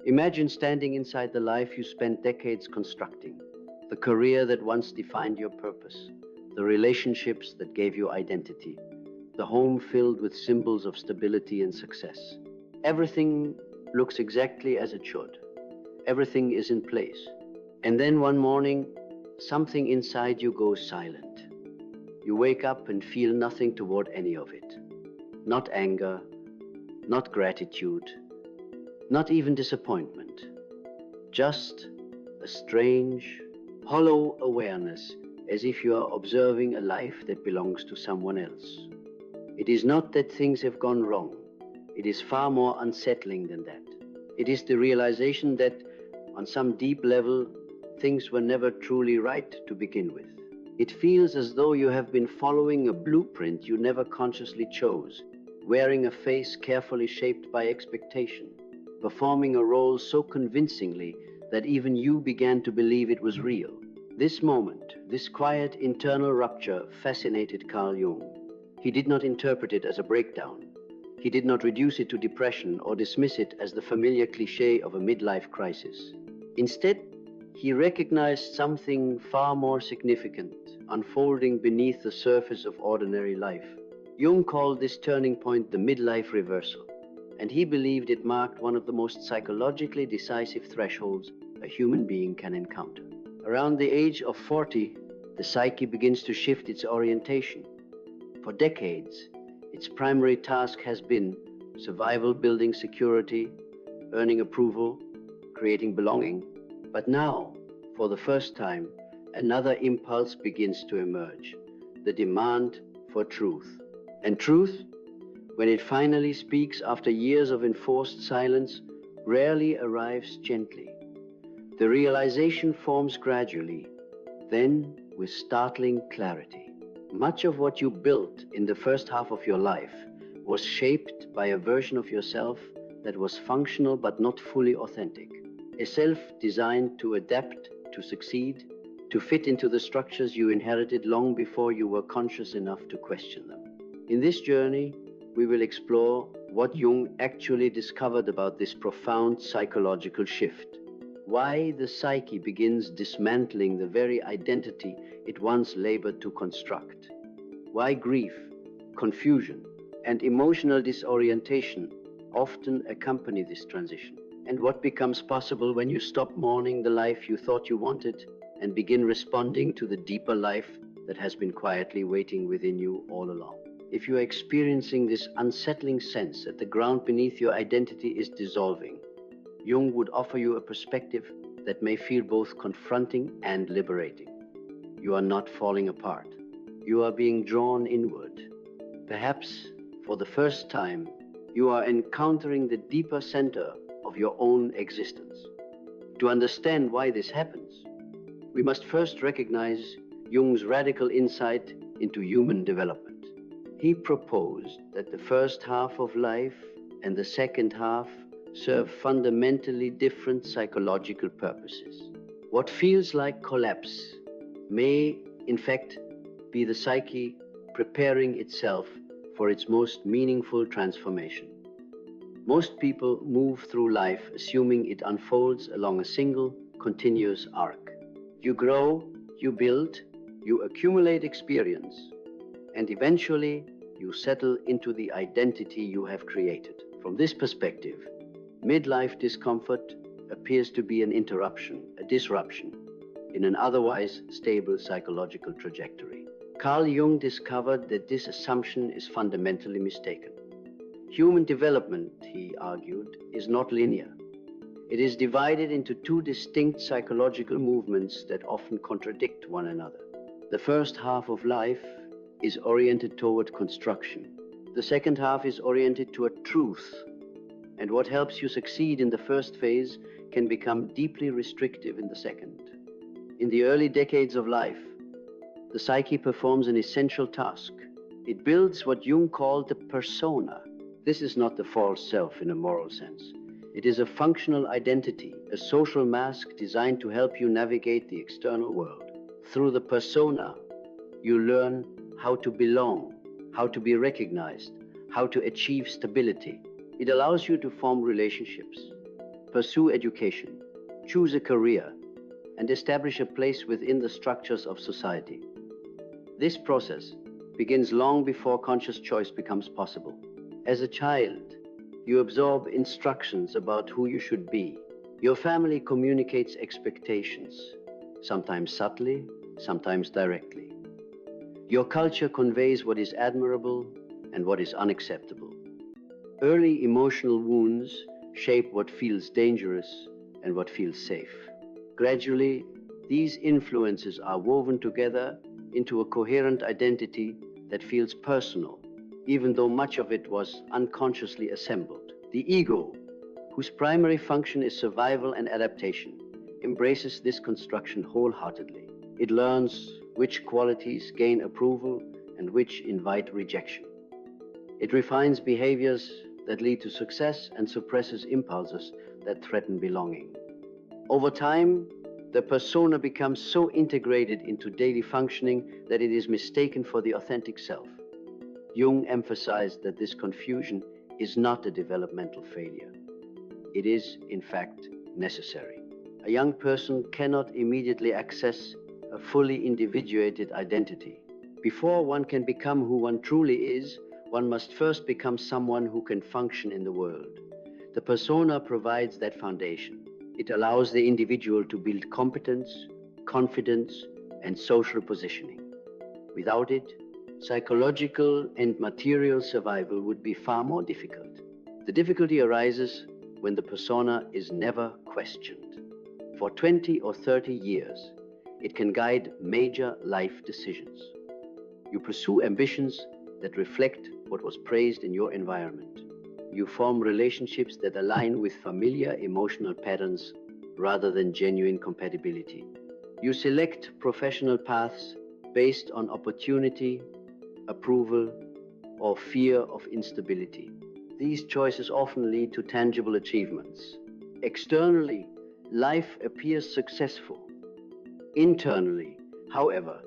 Imagine standing inside the life you spent decades constructing, the career that once defined your purpose, the relationships that gave you identity, the home filled with symbols of stability and success. Everything looks exactly as it should. Everything is in place. And then one morning, something inside you goes silent. You wake up and feel nothing toward any of it. Not anger, not gratitude, not even disappointment. Just a strange, hollow awareness, as if you are observing a life that belongs to someone else. It is not that things have gone wrong. It is far more unsettling than that. It is the realization that, on some deep level, things were never truly right to begin with. It feels as though you have been following a blueprint you never consciously chose, wearing a face carefully shaped by expectation, performing a role so convincingly that even you began to believe it was real. This moment, this quiet internal rupture, fascinated Carl Jung. He did not interpret it as a breakdown. He did not reduce it to depression or dismiss it as the familiar cliché of a midlife crisis. Instead, he recognized something far more significant unfolding beneath the surface of ordinary life. Jung called this turning point the midlife reversal, and he believed it marked one of the most psychologically decisive thresholds a human being can encounter. Around the age of 40, the psyche begins to shift its orientation. For decades, its primary task has been survival, building security, earning approval, creating belonging. But now, for the first time, another impulse begins to emerge, the demand for truth. And truth, when it finally speaks after years of enforced silence, rarely arrives gently. The realization forms gradually, then with startling clarity. Much of what you built in the first half of your life was shaped by a version of yourself that was functional but not fully authentic. A self designed to adapt, to succeed, to fit into the structures you inherited long before you were conscious enough to question them. In this journey, we will explore what Jung actually discovered about this profound psychological shift, why the psyche begins dismantling the very identity it once labored to construct, why grief, confusion, and emotional disorientation often accompany this transition, and what becomes possible when you stop mourning the life you thought you wanted and begin responding to the deeper life that has been quietly waiting within you all along. If you are experiencing this unsettling sense that the ground beneath your identity is dissolving, Jung would offer you a perspective that may feel both confronting and liberating. You are not falling apart. You are being drawn inward. Perhaps, for the first time, you are encountering the deeper center of your own existence. To understand why this happens, we must first recognize Jung's radical insight into human development. He proposed that the first half of life and the second half serve fundamentally different psychological purposes. What feels like collapse may, in fact, be the psyche preparing itself for its most meaningful transformation. Most people move through life assuming it unfolds along a single, continuous arc. You grow, you build, you accumulate experience, and eventually you settle into the identity you have created. From this perspective, midlife discomfort appears to be an interruption, a disruption, in an otherwise stable psychological trajectory. Carl Jung discovered that this assumption is fundamentally mistaken. Human development, he argued, is not linear. It is divided into two distinct psychological movements that often contradict one another. The first half of life is oriented toward construction. The second half is oriented toward truth. And what helps you succeed in the first phase can become deeply restrictive in the second. In the early decades of life, the psyche performs an essential task. It builds what Jung called the persona. This is not the false self in a moral sense. It is a functional identity, a social mask designed to help you navigate the external world. Through the persona, you learn how to belong, how to be recognized, how to achieve stability. It allows you to form relationships, pursue education, choose a career, and establish a place within the structures of society. This process begins long before conscious choice becomes possible. As a child, you absorb instructions about who you should be. Your family communicates expectations, sometimes subtly, sometimes directly. Your culture conveys what is admirable and what is unacceptable. Early emotional wounds shape what feels dangerous and what feels safe. Gradually, these influences are woven together into a coherent identity that feels personal, even though much of it was unconsciously assembled. The ego, whose primary function is survival and adaptation, embraces this construction wholeheartedly. It learns which qualities gain approval and which invite rejection. It refines behaviors that lead to success and suppresses impulses that threaten belonging. Over time, the persona becomes so integrated into daily functioning that it is mistaken for the authentic self. Jung emphasized that this confusion is not a developmental failure. It is, in fact, necessary. A young person cannot immediately access a fully individuated identity. Before one can become who one truly is, one must first become someone who can function in the world. The persona provides that foundation. It allows the individual to build competence, confidence, and social positioning. Without it, psychological and material survival would be far more difficult. The difficulty arises when the persona is never questioned. For 20 or 30 years, it can guide major life decisions. You pursue ambitions that reflect what was praised in your environment. You form relationships that align with familiar emotional patterns rather than genuine compatibility. You select professional paths based on opportunity, approval, or fear of instability. These choices often lead to tangible achievements. Externally, life appears successful. Internally, however,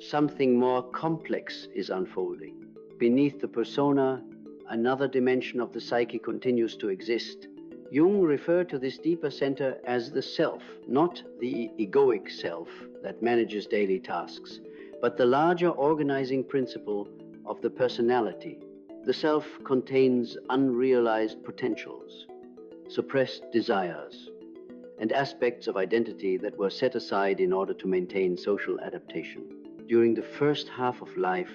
something more complex is unfolding. Beneath the persona, another dimension of the psyche continues to exist. Jung referred to this deeper center as the self, not the egoic self that manages daily tasks, but the larger organizing principle of the personality. The self contains unrealized potentials, suppressed desires, and aspects of identity that were set aside in order to maintain social adaptation. During the first half of life,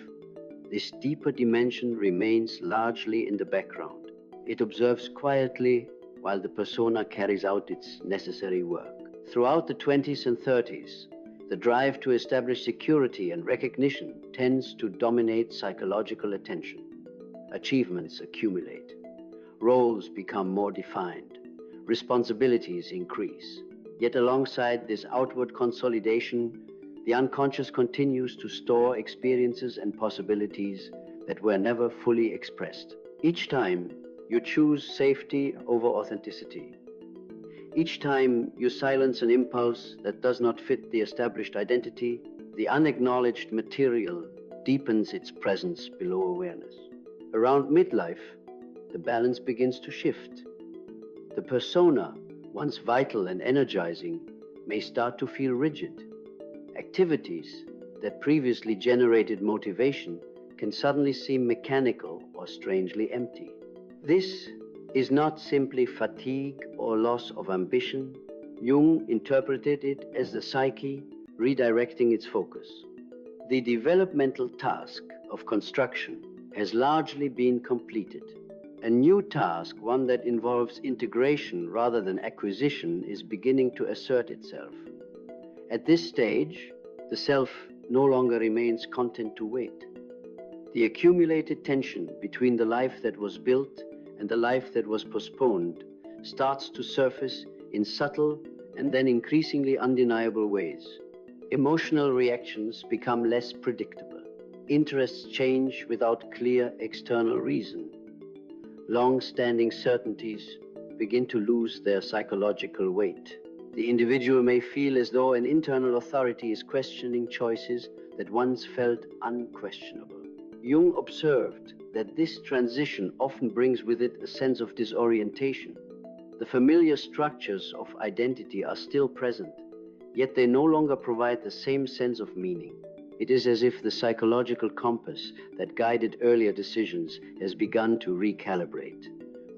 this deeper dimension remains largely in the background. It observes quietly while the persona carries out its necessary work. Throughout the 20s and 30s, the drive to establish security and recognition tends to dominate psychological attention. Achievements accumulate. Roles become more defined. Responsibilities increase. Yet alongside this outward consolidation, the unconscious continues to store experiences and possibilities that were never fully expressed. Each time, you choose safety over authenticity. Each time you silence an impulse that does not fit the established identity, the unacknowledged material deepens its presence below awareness. Around midlife, the balance begins to shift. The persona, once vital and energizing, may start to feel rigid. Activities that previously generated motivation can suddenly seem mechanical or strangely empty. This is not simply fatigue or loss of ambition. Jung interpreted it as the psyche redirecting its focus. The developmental task of construction has largely been completed. A new task, one that involves integration rather than acquisition, is beginning to assert itself. At this stage, the self no longer remains content to wait. The accumulated tension between the life that was built and the life that was postponed starts to surface in subtle and then increasingly undeniable ways. Emotional reactions become less predictable. Interests change without clear external reason. Long-standing certainties begin to lose their psychological weight. The individual may feel as though an internal authority is questioning choices that once felt unquestionable. Jung observed that this transition often brings with it a sense of disorientation. The familiar structures of identity are still present, yet they no longer provide the same sense of meaning. It is as if the psychological compass that guided earlier decisions has begun to recalibrate.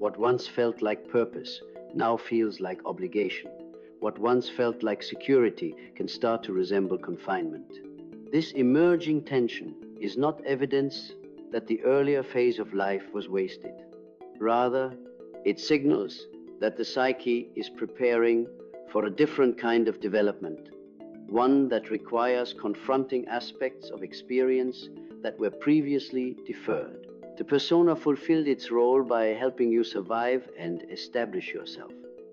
What once felt like purpose now feels like obligation. What once felt like security can start to resemble confinement. This emerging tension is not evidence that the earlier phase of life was wasted. Rather, it signals that the psyche is preparing for a different kind of development, one that requires confronting aspects of experience that were previously deferred. The persona fulfilled its role by helping you survive and establish yourself.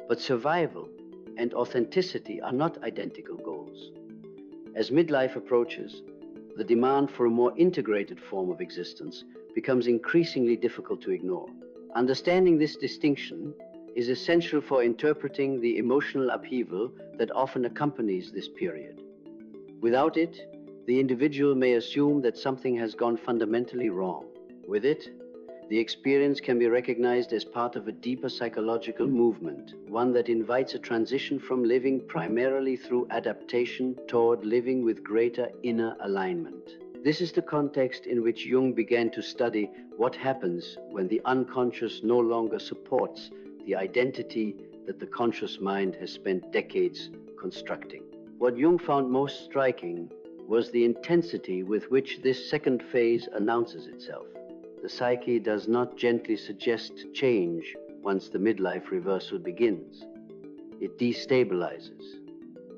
But survival and authenticity are not identical goals. As midlife approaches, the demand for a more integrated form of existence becomes increasingly difficult to ignore. Understanding this distinction is essential for interpreting the emotional upheaval that often accompanies this period. Without it, the individual may assume that something has gone fundamentally wrong. With it, the experience can be recognized as part of a deeper psychological movement, one that invites a transition from living primarily through adaptation toward living with greater inner alignment. This is the context in which Jung began to study what happens when the unconscious no longer supports the identity that the conscious mind has spent decades constructing. What Jung found most striking was the intensity with which this second phase announces itself. The psyche does not gently suggest change once the midlife reversal begins. It destabilizes,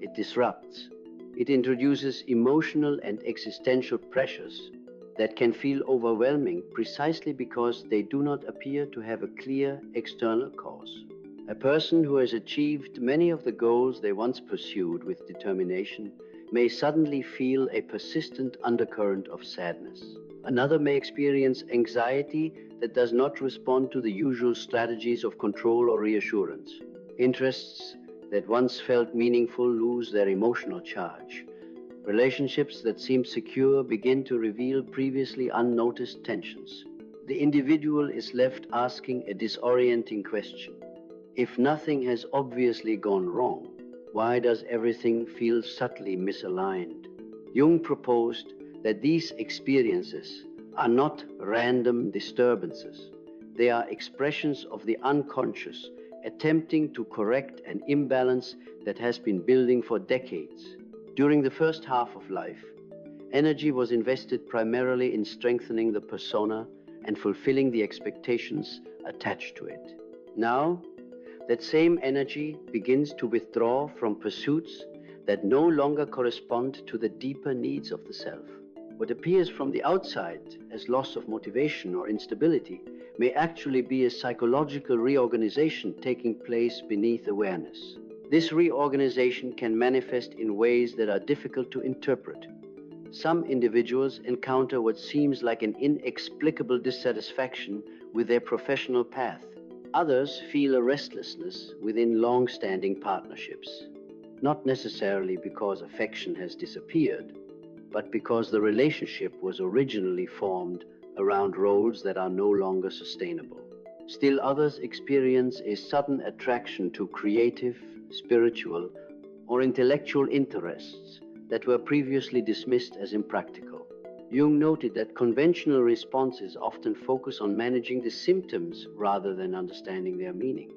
it disrupts, it introduces emotional and existential pressures that can feel overwhelming precisely because they do not appear to have a clear external cause. A person who has achieved many of the goals they once pursued with determination may suddenly feel a persistent undercurrent of sadness. Another may experience anxiety that does not respond to the usual strategies of control or reassurance. Interests that once felt meaningful lose their emotional charge. Relationships that seemed secure begin to reveal previously unnoticed tensions. The individual is left asking a disorienting question. If nothing has obviously gone wrong, why does everything feel subtly misaligned? Jung proposed that these experiences are not random disturbances. They are expressions of the unconscious, attempting to correct an imbalance that has been building for decades. During the first half of life, energy was invested primarily in strengthening the persona and fulfilling the expectations attached to it. Now, that same energy begins to withdraw from pursuits that no longer correspond to the deeper needs of the self. What appears from the outside as loss of motivation or instability may actually be a psychological reorganization taking place beneath awareness. This reorganization can manifest in ways that are difficult to interpret. Some individuals encounter what seems like an inexplicable dissatisfaction with their professional path. Others feel a restlessness within long-standing partnerships, not necessarily because affection has disappeared, but because the relationship was originally formed around roles that are no longer sustainable. Still others experience a sudden attraction to creative, spiritual, or intellectual interests that were previously dismissed as impractical. Jung noted that conventional responses often focus on managing the symptoms rather than understanding their meaning.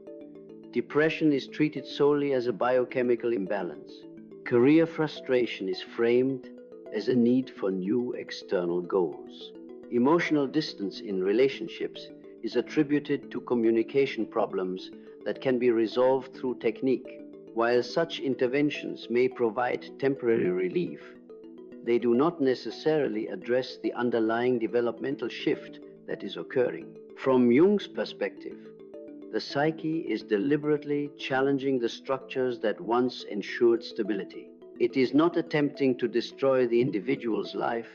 Depression is treated solely as a biochemical imbalance. Career frustration is framed as a need for new external goals. Emotional distance in relationships is attributed to communication problems that can be resolved through technique. While such interventions may provide temporary relief, they do not necessarily address the underlying developmental shift that is occurring. From Jung's perspective, the psyche is deliberately challenging the structures that once ensured stability. It is not attempting to destroy the individual's life,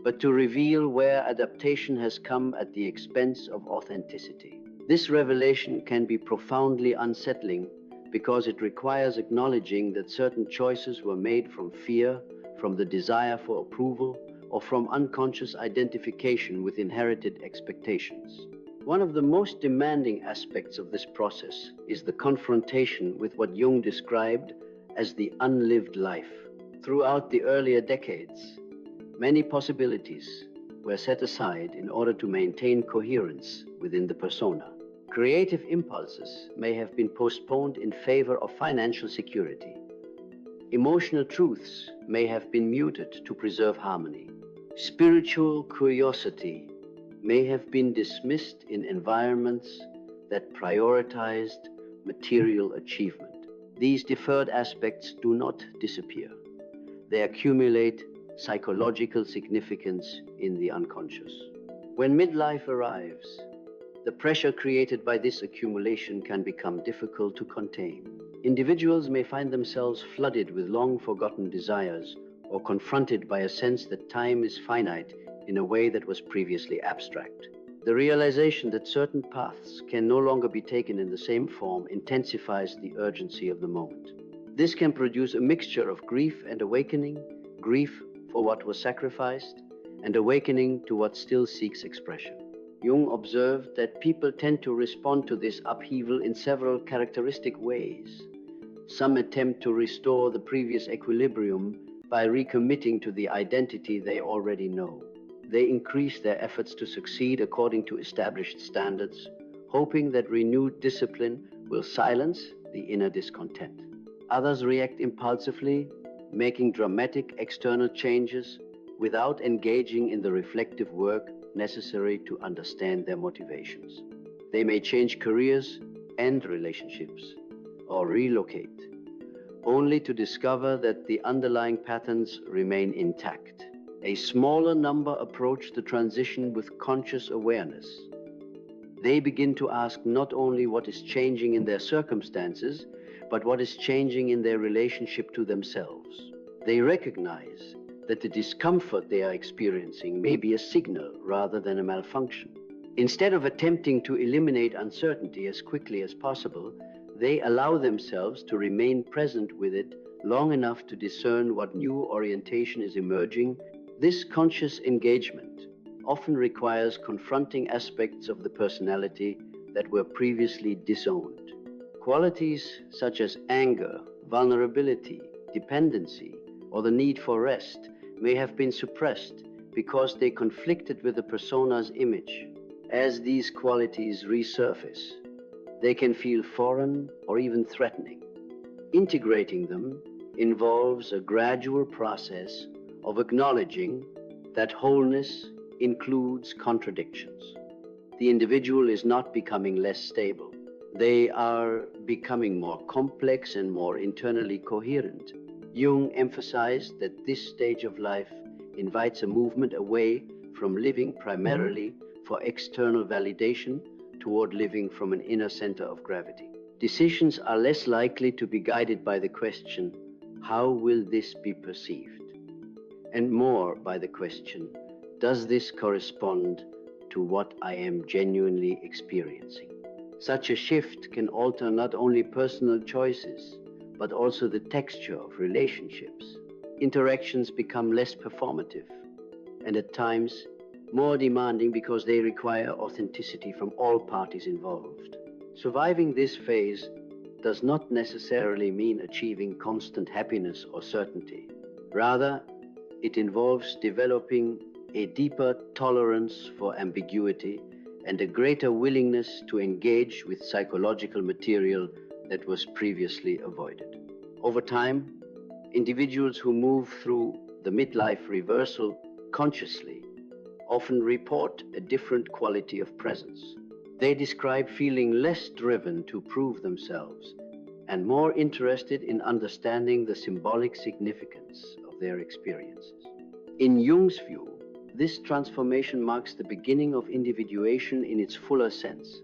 but to reveal where adaptation has come at the expense of authenticity. This revelation can be profoundly unsettling because it requires acknowledging that certain choices were made from fear, from the desire for approval, or from unconscious identification with inherited expectations. One of the most demanding aspects of this process is the confrontation with what Jung described as the unlived life. Throughout the earlier decades, many possibilities were set aside in order to maintain coherence within the persona. Creative impulses may have been postponed in favor of financial security. Emotional truths may have been muted to preserve harmony. Spiritual curiosity may have been dismissed in environments that prioritized material achievement. These deferred aspects do not disappear. They accumulate psychological significance in the unconscious. When midlife arrives, the pressure created by this accumulation can become difficult to contain. Individuals may find themselves flooded with long-forgotten desires or confronted by a sense that time is finite in a way that was previously abstract. The realization that certain paths can no longer be taken in the same form intensifies the urgency of the moment. This can produce a mixture of grief and awakening, grief for what was sacrificed, and awakening to what still seeks expression. Jung observed that people tend to respond to this upheaval in several characteristic ways. Some attempt to restore the previous equilibrium by recommitting to the identity they already know. They increase their efforts to succeed according to established standards, hoping that renewed discipline will silence the inner discontent. Others react impulsively, making dramatic external changes without engaging in the reflective work necessary to understand their motivations. They may change careers and relationships, or relocate, only to discover that the underlying patterns remain intact. A smaller number approach the transition with conscious awareness. They begin to ask not only what is changing in their circumstances, but what is changing in their relationship to themselves. They recognize that the discomfort they are experiencing may be a signal rather than a malfunction. Instead of attempting to eliminate uncertainty as quickly as possible, they allow themselves to remain present with it long enough to discern what new orientation is emerging. This conscious engagement often requires confronting aspects of the personality that were previously disowned. Qualities such as anger, vulnerability, dependency, or the need for rest may have been suppressed because they conflicted with the persona's image. As these qualities resurface, they can feel foreign or even threatening. Integrating them involves a gradual process of acknowledging that wholeness includes contradictions. The individual is not becoming less stable. They are becoming more complex and more internally coherent. Jung emphasized that this stage of life invites a movement away from living primarily for external validation toward living from an inner center of gravity. Decisions are less likely to be guided by the question, how will this be perceived? And more by the question, does this correspond to what I am genuinely experiencing? Such a shift can alter not only personal choices, but also the texture of relationships. Interactions become less performative, and at times more demanding because they require authenticity from all parties involved. Surviving this phase does not necessarily mean achieving constant happiness or certainty. Rather, it involves developing a deeper tolerance for ambiguity and a greater willingness to engage with psychological material that was previously avoided. Over time, individuals who move through the midlife reversal consciously often report a different quality of presence. They describe feeling less driven to prove themselves and more interested in understanding the symbolic significance of their experiences. In Jung's view, this transformation marks the beginning of individuation in its fuller sense.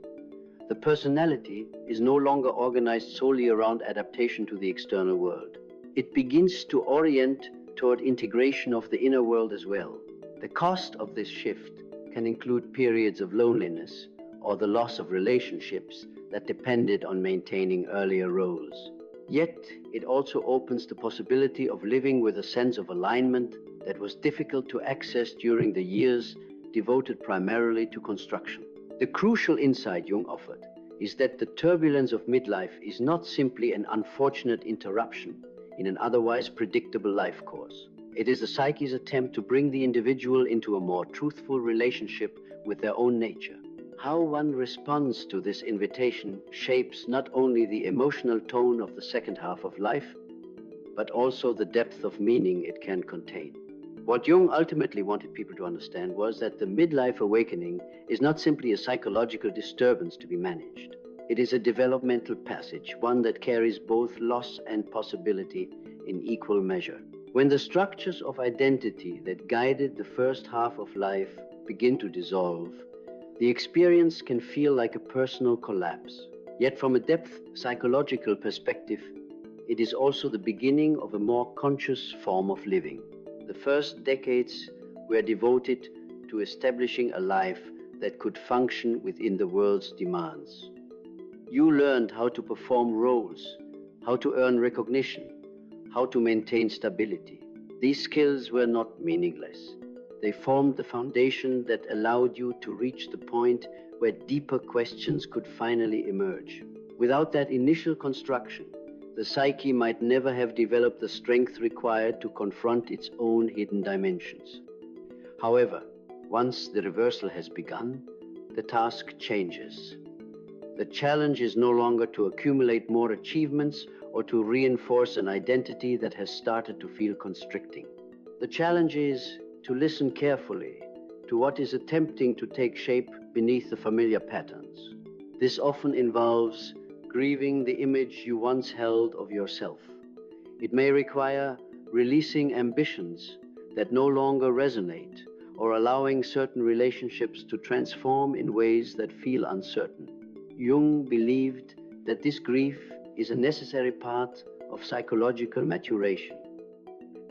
The personality is no longer organized solely around adaptation to the external world. It begins to orient toward integration of the inner world as well. The cost of this shift can include periods of loneliness or the loss of relationships that depended on maintaining earlier roles. Yet, it also opens the possibility of living with a sense of alignment that was difficult to access during the years devoted primarily to construction. The crucial insight Jung offered is that the turbulence of midlife is not simply an unfortunate interruption in an otherwise predictable life course. It is the psyche's attempt to bring the individual into a more truthful relationship with their own nature. How one responds to this invitation shapes not only the emotional tone of the second half of life, but also the depth of meaning it can contain. What Jung ultimately wanted people to understand was that the midlife awakening is not simply a psychological disturbance to be managed. It is a developmental passage, one that carries both loss and possibility in equal measure. When the structures of identity that guided the first half of life begin to dissolve, the experience can feel like a personal collapse. Yet from a depth psychological perspective, it is also the beginning of a more conscious form of living. The first decades were devoted to establishing a life that could function within the world's demands. You learned how to perform roles, how to earn recognition, how to maintain stability. These skills were not meaningless. They formed the foundation that allowed you to reach the point where deeper questions could finally emerge. Without that initial construction, the psyche might never have developed the strength required to confront its own hidden dimensions. However, once the reversal has begun, the task changes. The challenge is no longer to accumulate more achievements or to reinforce an identity that has started to feel constricting. The challenge is to listen carefully to what is attempting to take shape beneath the familiar patterns. This often involves grieving the image you once held of yourself. It may require releasing ambitions that no longer resonate, or allowing certain relationships to transform in ways that feel uncertain. Jung believed that this grief is a necessary part of psychological maturation.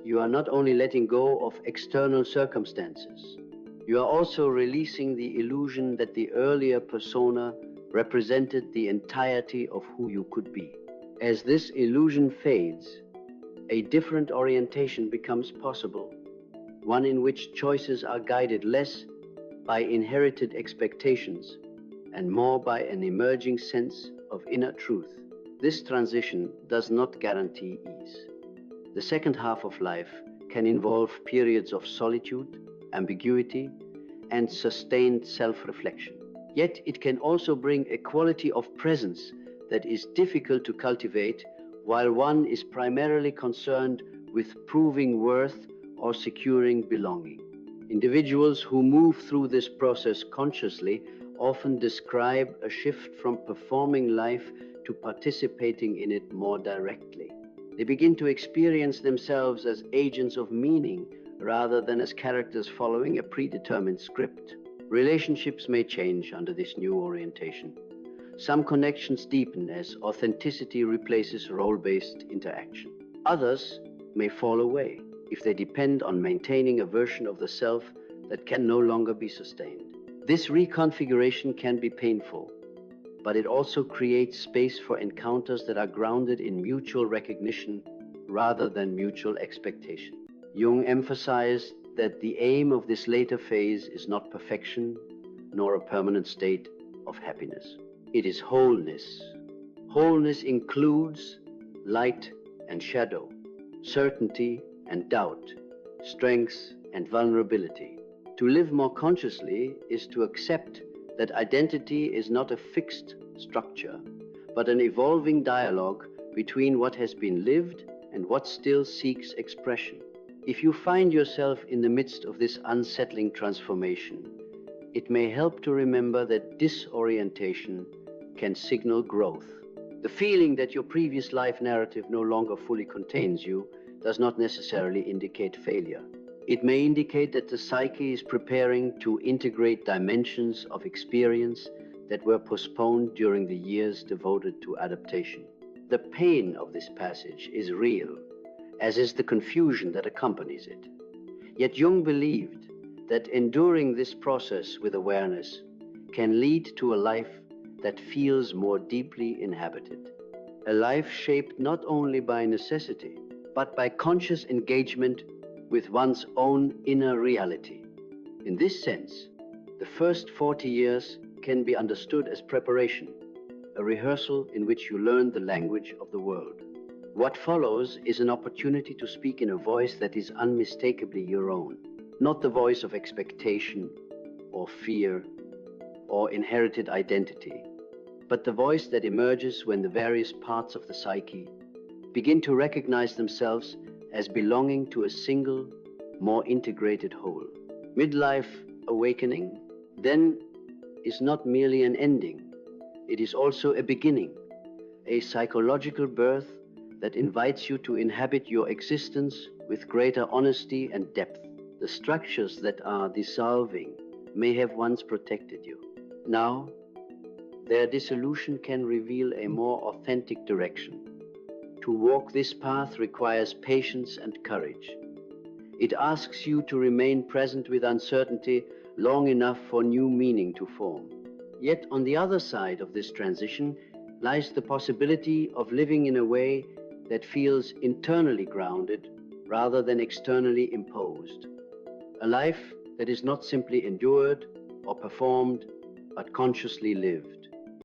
You are not only letting go of external circumstances, you are also releasing the illusion that the earlier persona represented the entirety of who you could be. As this illusion fades, a different orientation becomes possible, one in which choices are guided less by inherited expectations and more by an emerging sense of inner truth. This transition does not guarantee ease. The second half of life can involve periods of solitude, ambiguity, and sustained self-reflection. Yet it can also bring a quality of presence that is difficult to cultivate while one is primarily concerned with proving worth or securing belonging. Individuals who move through this process consciously often describe a shift from performing life to participating in it more directly. They begin to experience themselves as agents of meaning rather than as characters following a predetermined script. Relationships may change under this new orientation. Some connections deepen as authenticity replaces role-based interaction. Others may fall away if they depend on maintaining a version of the self that can no longer be sustained. This reconfiguration can be painful, but it also creates space for encounters that are grounded in mutual recognition rather than mutual expectation. Jung emphasized that the aim of this later phase is not perfection, nor a permanent state of happiness. It is wholeness. Wholeness includes light and shadow, certainty and doubt, strength and vulnerability. To live more consciously is to accept that identity is not a fixed structure, but an evolving dialogue between what has been lived and what still seeks expression. If you find yourself in the midst of this unsettling transformation, it may help to remember that disorientation can signal growth. The feeling that your previous life narrative no longer fully contains you does not necessarily indicate failure. It may indicate that the psyche is preparing to integrate dimensions of experience that were postponed during the years devoted to adaptation. The pain of this passage is real, as is the confusion that accompanies it. Yet Jung believed that enduring this process with awareness can lead to a life that feels more deeply inhabited. A life shaped not only by necessity, but by conscious engagement with one's own inner reality. In this sense, the first 40 years can be understood as preparation, a rehearsal in which you learn the language of the world. What follows is an opportunity to speak in a voice that is unmistakably your own, not the voice of expectation or fear or inherited identity, but the voice that emerges when the various parts of the psyche begin to recognize themselves as belonging to a single, more integrated whole. Midlife awakening, then, is not merely an ending, it is also a beginning, a psychological birth that invites you to inhabit your existence with greater honesty and depth. The structures that are dissolving may have once protected you. Now, their dissolution can reveal a more authentic direction. To walk this path requires patience and courage. It asks you to remain present with uncertainty long enough for new meaning to form. Yet on the other side of this transition lies the possibility of living in a way that feels internally grounded rather than externally imposed. A life that is not simply endured or performed, but consciously lived.